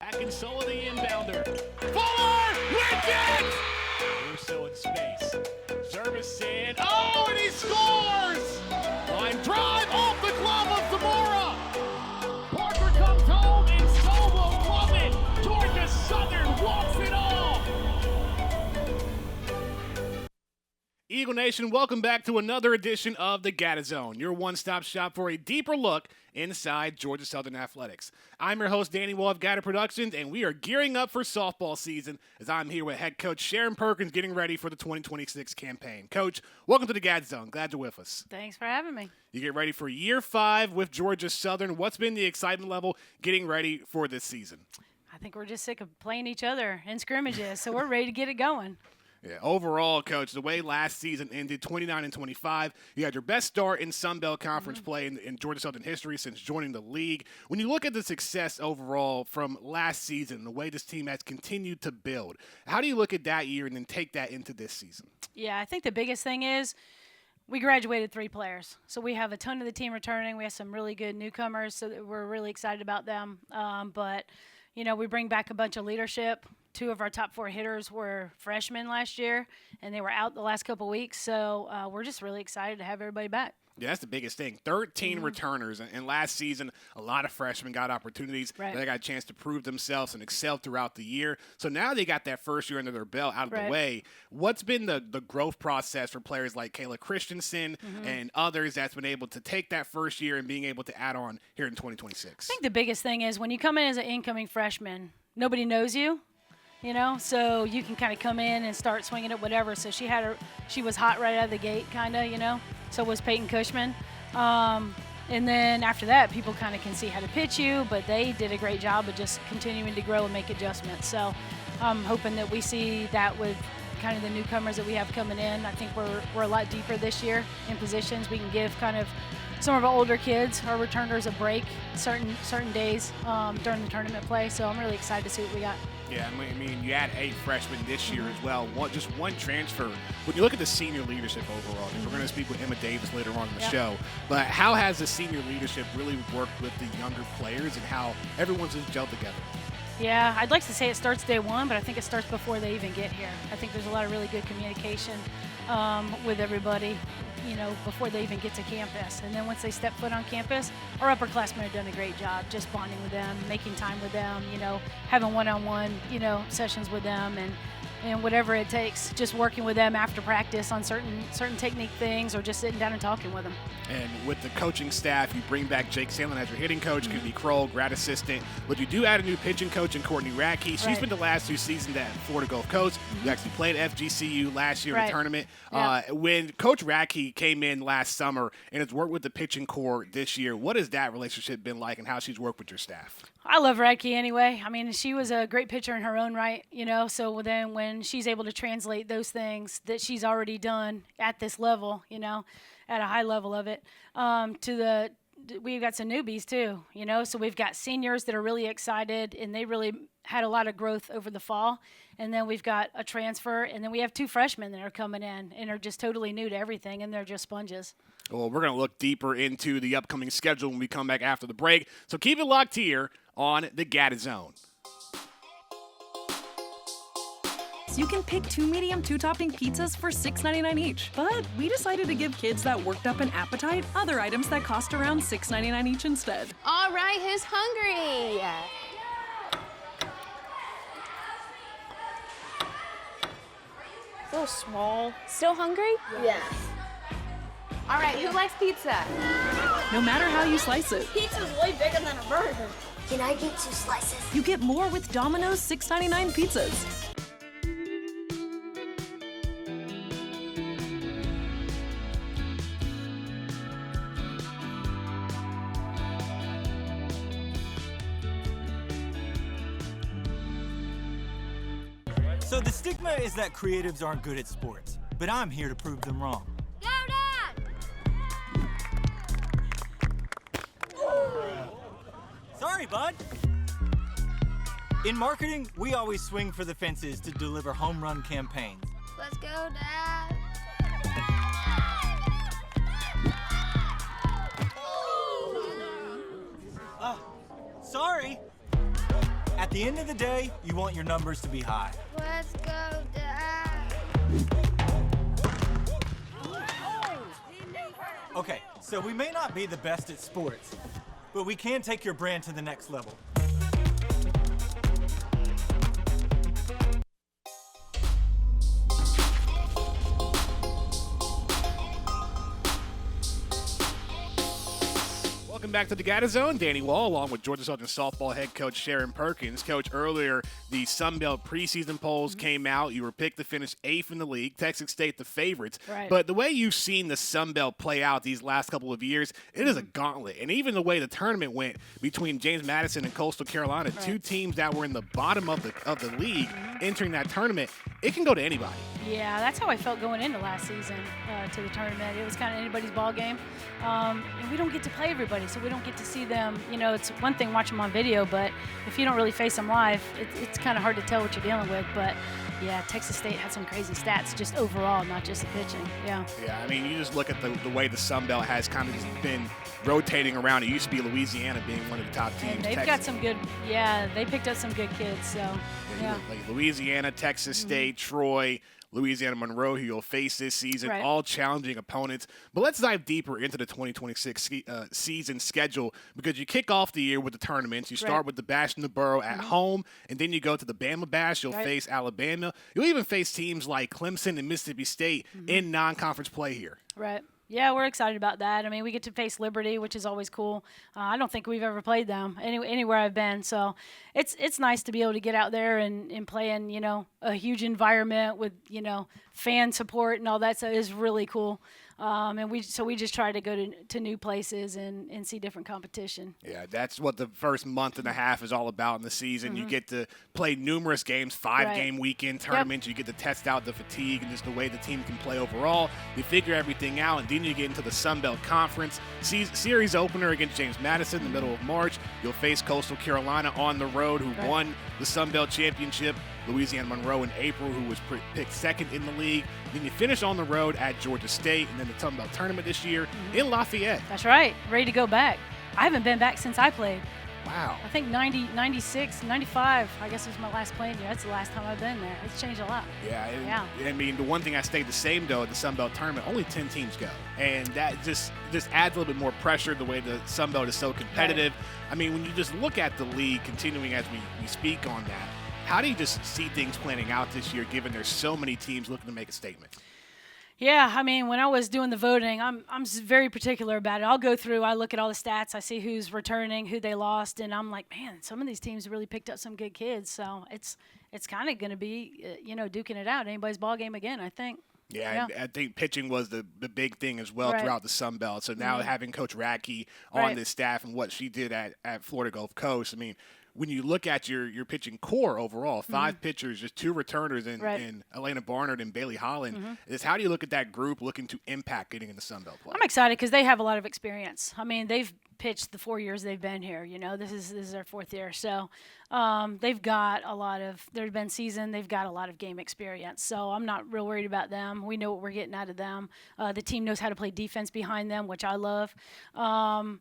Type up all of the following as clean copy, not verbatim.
Back and solo the inbounder. Fuller with it! Russo in space. Service in. Oh, and he scores! Line drive off the glove of Zamora. Parker comes home and Solo love it. Georgia Southern walks it off. Eagle Nation, welcome back to another edition of the GATA Zone, your one-stop shop for a deeper look inside Georgia Southern athletics. I'm your host, Danny Wall of GATA Productions, and we are gearing up for softball season as I'm here with head coach Sharon Perkins getting ready for the 2026 campaign. Coach, welcome to the GATA Zone. Glad you're with us. Thanks for having me. You get ready for year 5 with Georgia Southern. What's been the excitement level getting ready for this season? I think we're just sick of playing each other in scrimmages, so we're ready to get it going. Yeah, overall, Coach, the way last season ended, 29-25, you had your best start in Sun Belt Conference play in Georgia Southern history since joining the league. When you look at the success overall from last season, the way this team has continued to build, how do you look at that year and then take that into this season? Yeah, I think the biggest thing is we graduated 3 players. So we have a ton of the team returning. We have some really good newcomers, so we're really excited about them. But, you know, we bring back a bunch of leadership. 2 of our top 4 hitters were freshmen last year, and they were out the last couple of weeks. So we're just really excited to have everybody back. Yeah, that's the biggest thing. 13 returners, and last season, a lot of freshmen got opportunities. Right. They got a chance to prove themselves and excel throughout the year. So now they got that first year under their belt out of the way. What's been the growth process for players like Kayla Christensen and others that's been able to take that first year and being able to add on here in 2026? I think the biggest thing is when you come in as an incoming freshman, nobody knows you. You know, so you can kind of come in and start swinging at whatever. So she was hot right out of the gate, kind of, you know. So was Peyton Cushman. And then after that, people kind of can see how to pitch you, but they did a great job of just continuing to grow and make adjustments. So I'm hoping that we see that with kind of the newcomers that we have coming in. I think we're a lot deeper this year in positions. We can give kind of some of our older kids, our returners, a break certain days during the tournament play. So I'm really excited to see what we got. Yeah, I mean, you had 8 freshmen this year as well, just one transfer. When you look at the senior leadership overall, we're going to speak with Emma Davis later on in the show, but how has the senior leadership really worked with the younger players and how everyone's just gelled together? Yeah, I'd like to say it starts day one, but I think it starts before they even get here. I think there's a lot of really good communication with everybody, you know, before they even get to campus. And then once they step foot on campus, our upperclassmen have done a great job just bonding with them, making time with them, you know, having one-on-one, you know, sessions with them and whatever it takes, just working with them after practice on certain technique things or just sitting down and talking with them. And with the coaching staff, you bring back Jake Sandlin as your hitting coach, could be Kroll, grad assistant, but you do add a new pitching coach in Courtney Radke. She's been the last 2 seasons at Florida Gulf Coast. You actually played at FGCU last year in the tournament. When Coach Radke came in last summer and has worked with the pitching core this year, what has that relationship been like and how she's worked with your staff? I love Radke anyway. I mean, she was a great pitcher in her own right, you know, so then when she's able to translate those things that she's already done at this level, you know, at a high level of it, we've got some newbies too, you know, so we've got seniors that are really excited and they really had a lot of growth over the fall. And then we've got a transfer, and then we have 2 freshmen that are coming in and are just totally new to everything, and they're just sponges. Well, we're going to look deeper into the upcoming schedule when we come back after the break. So keep it locked here on the GATA Zone. You can pick 2 medium 2-topping pizzas for $6.99 each. But we decided to give kids that worked up an appetite other items that cost around $6.99 each instead. All right, who's hungry? A little small. Still hungry? Yes. All right, who likes pizza? No matter how you slice it, Pizza's way bigger than a burger. Can I get 2 slices? you get more with Domino's $6.99 pizzas. So the stigma is that creatives aren't good at sports, but I'm here to prove them wrong. Go, Dad! Sorry, bud. In marketing, we always swing for the fences to deliver home run campaigns. Let's go, Dad. Sorry. At the end of the day, you want your numbers to be high. Let's go, Dad. Okay, so we may not be the best at sports, but we can take your brand to the next level. Welcome back to the GATA Zone. Danny Wall, along with Georgia Southern softball head coach Sharon Perkins. Coach, earlier the Sun Belt preseason polls came out. You were picked to finish 8th in the league. Texas State the favorites. Right. But the way you've seen the Sun Belt play out these last couple of years, it is a gauntlet. And even the way the tournament went between James Madison and Coastal Carolina, two teams that were in the bottom of the league entering that tournament, it can go to anybody. Yeah, that's how I felt going into last season to the tournament. It was kind of anybody's ball game. And we don't get to play everybody, so we don't get to see them. You know, it's one thing watching them on video, but if you don't really face them live, it's kind of hard to tell what you're dealing with. But, yeah, Texas State had some crazy stats just overall, not just the pitching. Yeah. Yeah, I mean, you just look at the way the Sun Belt has kind of just been rotating around. It used to be Louisiana being one of the top teams. And they've got some good – yeah, they picked up some good kids, so, yeah. Like Louisiana, Texas State, Troy, Louisiana Monroe, who you'll face this season, Right. all challenging opponents. But let's dive deeper into the 2026 season schedule, because you kick off the year with the tournaments. You start Right. with the Bash in the Borough at home, and then you go to the Bama Bash. You'll Right. face Alabama. You'll even face teams like Clemson and Mississippi State in non-conference play here. Right. Yeah, we're excited about that. I mean, we get to face Liberty, which is always cool. I don't think we've ever played them anywhere I've been. So it's nice to be able to get out there and play in, you know, a huge environment with, you know, fan support and all that. So it's really cool. And we just try to go to new places and see different competition. Yeah, that's what the first month and a half is all about in the season. You get to play numerous games, 5-game weekend tournaments. You get to test out the fatigue and just the way the team can play overall. You figure everything out, and then you get into the Sun Belt Conference series opener against James Madison in the middle of March. You'll face Coastal Carolina on the road, who won the Sun Belt Championship. Louisiana Monroe in April, who was picked second in the league. Then you finish on the road at Georgia State, and then the Sun Belt Tournament this year in Lafayette. That's right. Ready to go back. I haven't been back since I played. Wow. I think 90, 96, 95, I guess was my last playing year. That's the last time I've been there. It's changed a lot. Yeah. I mean, the one thing that stayed the same, though, at the Sun Belt Tournament, only 10 teams go. And that just adds a little bit more pressure the way the Sun Belt is so competitive. Right. I mean, when you just look at the league continuing as we speak on that, how do you just see things planning out this year, given there's so many teams looking to make a statement? Yeah, I mean, when I was doing the voting, I'm very particular about it. I'll go through, I look at all the stats, I see who's returning, who they lost, and I'm like, man, some of these teams really picked up some good kids. So it's kind of going to be, duking it out. Anybody's ball game again, I think. Yeah, I think pitching was the big thing as well throughout the Sun Belt. So now having Coach Radke on this staff and what she did at Florida Gulf Coast, I mean, when you look at your pitching core overall, 5 pitchers, just 2 returners in Elena Barnard and Bailey Holland, is how do you look at that group looking to impact getting in the Sun Belt play? I'm excited because they have a lot of experience. I mean, they've pitched the 4 years they've been here. You know, this is their 4th year. So they've got a lot of – they've been seasoned. They've got a lot of game experience. So I'm not real worried about them. We know what we're getting out of them. The team knows how to play defense behind them, which I love. And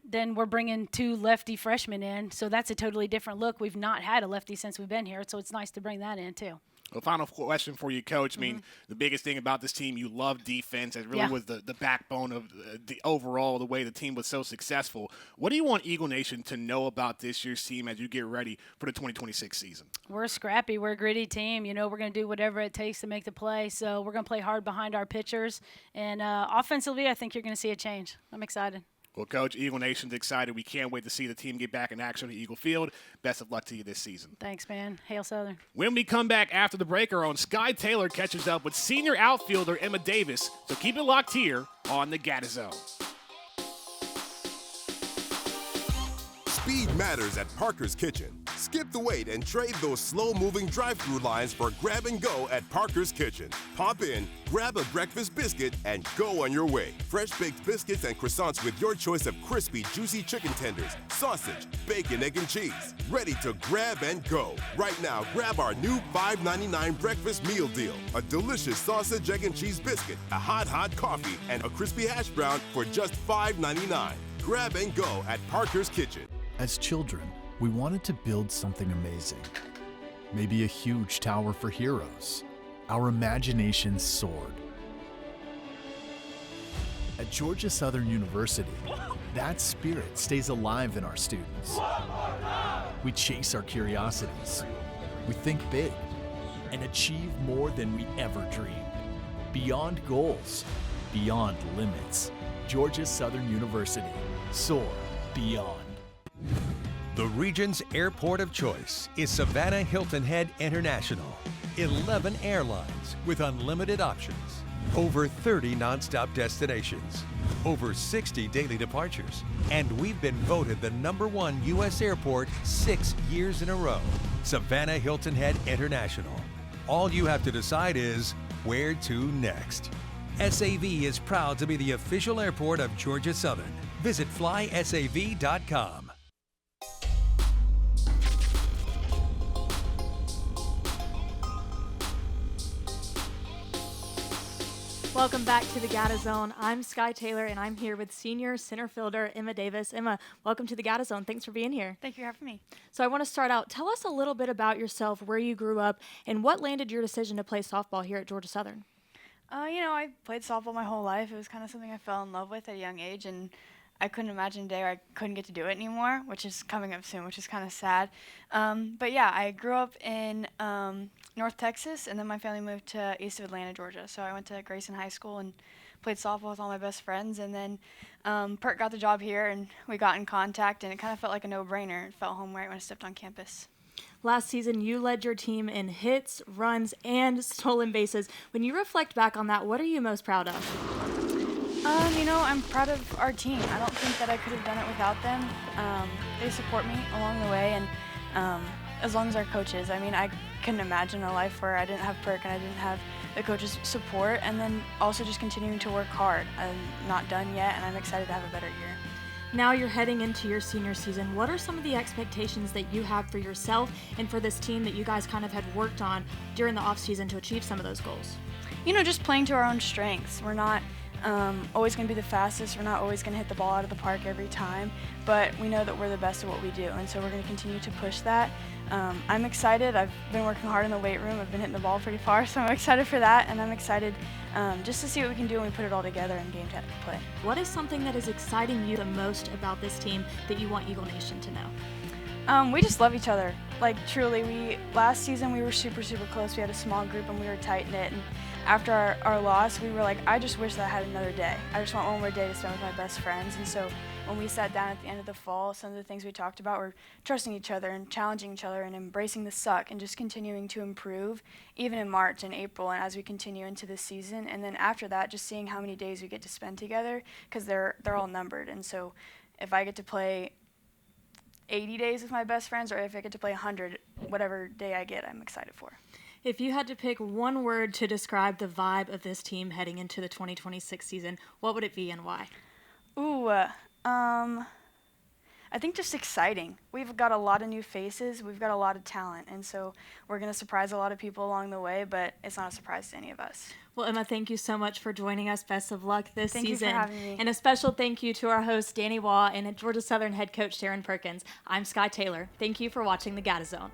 then we're bringing 2 lefty freshmen in. So that's a totally different look. We've not had a lefty since we've been here. So it's nice to bring that in too. Well, final question for you, Coach. I mean, the biggest thing about this team, you love defense. It really was the backbone of the overall, the way the team was so successful. What do you want Eagle Nation to know about this year's team as you get ready for the 2026 season? We're scrappy. We're a gritty team. You know, we're going to do whatever it takes to make the play. So we're going to play hard behind our pitchers. And offensively, I think you're going to see a change. I'm excited. Well, Coach, Eagle Nation's excited. We can't wait to see the team get back in action at Eagle Field. Best of luck to you this season. Thanks, man. Hail Southern. When we come back after the break, our own Sky Taylor catches up with senior outfielder Emma Davis. So keep it locked here on the GATA Zone. Speed matters at Parker's Kitchen. Skip the wait and trade those slow-moving drive-through lines for grab and go at Parker's Kitchen. Pop in, grab a breakfast biscuit, and go on your way. Fresh baked biscuits and croissants with your choice of crispy, juicy chicken tenders, sausage, bacon, egg, and cheese. Ready to grab and go. Right now, grab our new $5.99 breakfast meal deal. A delicious sausage, egg, and cheese biscuit, a hot coffee, and a crispy hash brown for just $5.99. Grab and go at Parker's Kitchen. As children, We wanted to build something amazing. Maybe a huge tower for heroes. Our imagination soared. At Georgia Southern University, that spirit stays alive in our students. We chase our curiosities. We think big and achieve more than we ever dreamed. Beyond goals, beyond limits. Georgia Southern University. Soar beyond. The region's airport of choice is Savannah Hilton Head International. 11 airlines with unlimited options. Over 30 nonstop destinations. Over 60 daily departures. And we've been voted the #1 U.S. airport 6 years in a row. Savannah Hilton Head International. All you have to decide is where to next. SAV is proud to be the official airport of Georgia Southern. Visit flysav.com. Welcome back to the GATA Zone. I'm Sky Taylor, and I'm here with senior center fielder Emma Davis. Emma, welcome to the GATA Zone. Thanks for being here. Thank you for having me. So I want to start out. Tell us a little bit about yourself, where you grew up, and what landed your decision to play softball here at Georgia Southern. I played softball my whole life. It was kind of something I fell in love with at a young age, and I couldn't imagine a day where I couldn't get to do it anymore, which is coming up soon, which is kind of sad. But yeah, I grew up in North Texas, and then my family moved to east of Atlanta, Georgia. So I went to Grayson High School and played softball with all my best friends. And then Perk got the job here, and we got in contact, and it kind of felt like a no-brainer. It felt home right when I stepped on campus. Last season, you led your team in hits, runs, and stolen bases. When you reflect back on that, what are you most proud of? I'm proud of our team. I don't think that I could have done it without them. They support me along the way, and as long as our coaches. I couldn't imagine a life where I didn't have Perk and I didn't have the coaches' support, and then also just continuing to work hard. I'm not done yet, and I'm excited to have a better year. Now you're heading into your senior season. What are some of the expectations that you have for yourself and for this team that you guys kind of had worked on during the offseason to achieve some of those goals? Just playing to our own strengths. We're not always going to be the fastest. We're not always going to hit the ball out of the park every time, but we know that we're the best at what we do, and so we're going to continue to push that. I'm excited. I've been working hard in the weight room. I've been hitting the ball pretty far, so I'm excited for that, and I'm excited just to see what we can do when we put it all together in game play. What is something that is exciting you the most about this team that you want Eagle Nation to know? We just love each other. Truly, last season we were super, super close. We had a small group and we were tight-knit, and after our loss, we were like, I just wish that I had another day. I just want one more day to spend with my best friends. And so when we sat down at the end of the fall, some of the things we talked about were trusting each other and challenging each other and embracing the suck and just continuing to improve, even in March and April and as we continue into the season. And then after that, just seeing how many days we get to spend together, because they're all numbered. And so if I get to play 80 days with my best friends, or if I get to play 100, whatever day I get, I'm excited for. If you had to pick one word to describe the vibe of this team heading into the 2026 season, what would it be and why? I think just exciting. We've got a lot of new faces. We've got a lot of talent, and so we're going to surprise a lot of people along the way, but it's not a surprise to any of us. Well, Emma, thank you so much for joining us. Best of luck this season. Thank you for having me. And a special thank you to our host, Danny Waugh, and Georgia Southern head coach, Sharon Perkins. I'm Sky Taylor. Thank you for watching the GATA Zone.